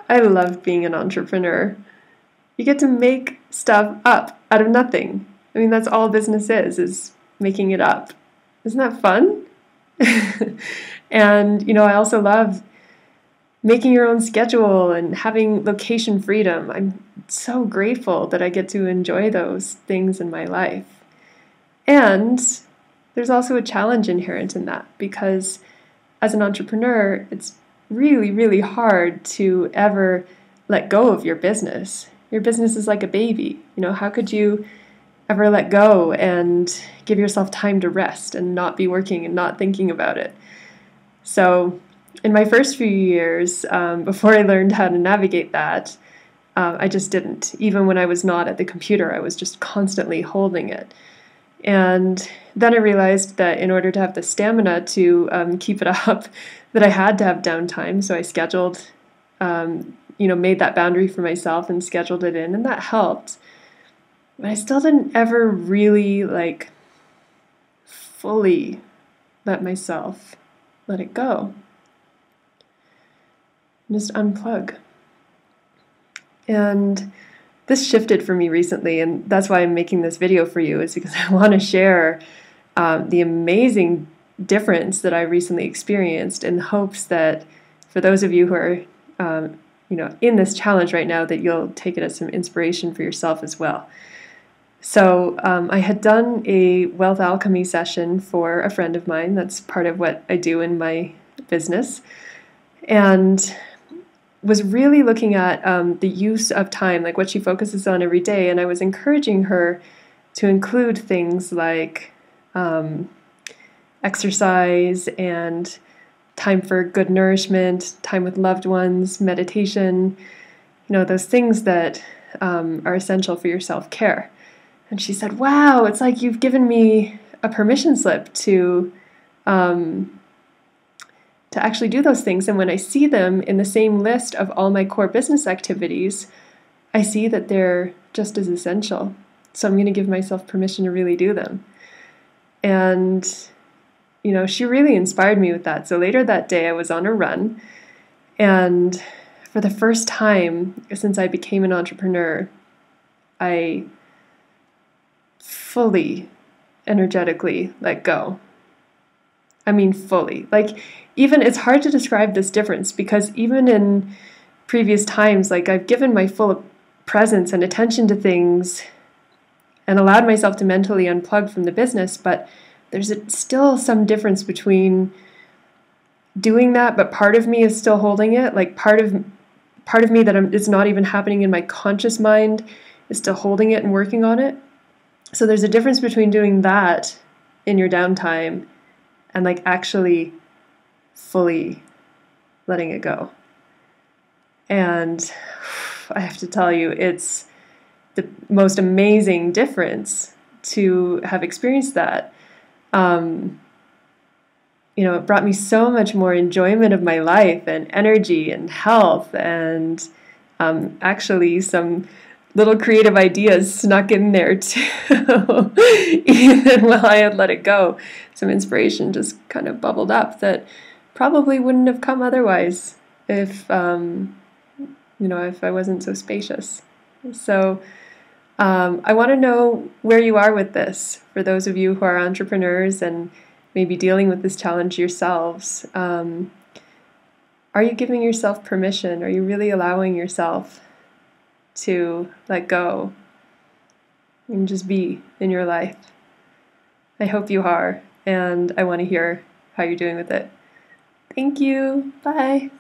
I love being an entrepreneur. You get to make stuff up out of nothing. I mean, that's all business is making it up. Isn't that fun? And, I also love making your own schedule and having location freedom. I'm so grateful that I get to enjoy those things in my life. And there's also a challenge inherent in that, because as an entrepreneur, it's really, really hard to ever let go of your business. Your business is like a baby. How could you ever let go and give yourself time to rest and not be working and not thinking about it? So in my first few years, before I learned how to navigate that, I just didn't. Even when I was not at the computer, I was just constantly holding it. And then I realized that in order to have the stamina to keep it up, that I had to have downtime. So I scheduled, made that boundary for myself and scheduled it in, and that helped. But I still didn't ever really fully let myself let it go. Just unplug. And this shifted for me recently, and that's why I'm making this video for you, is because I want to share the amazing difference that I recently experienced, in hopes that for those of you who are in this challenge right now, that you'll take it as some inspiration for yourself as well. So I had done a wealth alchemy session for a friend of mine. That's part of what I do in my business, and was really looking at the use of time, like what she focuses on every day. And I was encouraging her to include things like exercise and time for good nourishment, time with loved ones, meditation, those things that are essential for your self-care. And she said, wow, it's like you've given me a permission slip to actually do those things. And when I see them in the same list of all my core business activities, I see that they're just as essential. So I'm going to give myself permission to really do them. And, she really inspired me with that. So later that day, I was on a run. And for the first time since I became an entrepreneur, I fully, energetically let go. I mean, fully. Even it's hard to describe this difference, because even in previous times, I've given my full presence and attention to things and allowed myself to mentally unplug from the business, but there's still some difference between doing that, but part of me is still holding it. Part of me that it's not even happening in my conscious mind is still holding it and working on it. So there's a difference between doing that in your downtime and actually fully letting it go. And I have to tell you, it's the most amazing difference to have experienced that. It brought me so much more enjoyment of my life and energy and health, and actually some little creative ideas snuck in there too. Even while I had let it go, some inspiration just kind of bubbled up that probably wouldn't have come otherwise if if I wasn't so spacious. So I want to know where you are with this. For those of you who are entrepreneurs and maybe dealing with this challenge yourselves, are you giving yourself permission? Are you really allowing yourself to let go and just be in your life? I hope you are, and I want to hear how you're doing with it. Thank you. Bye.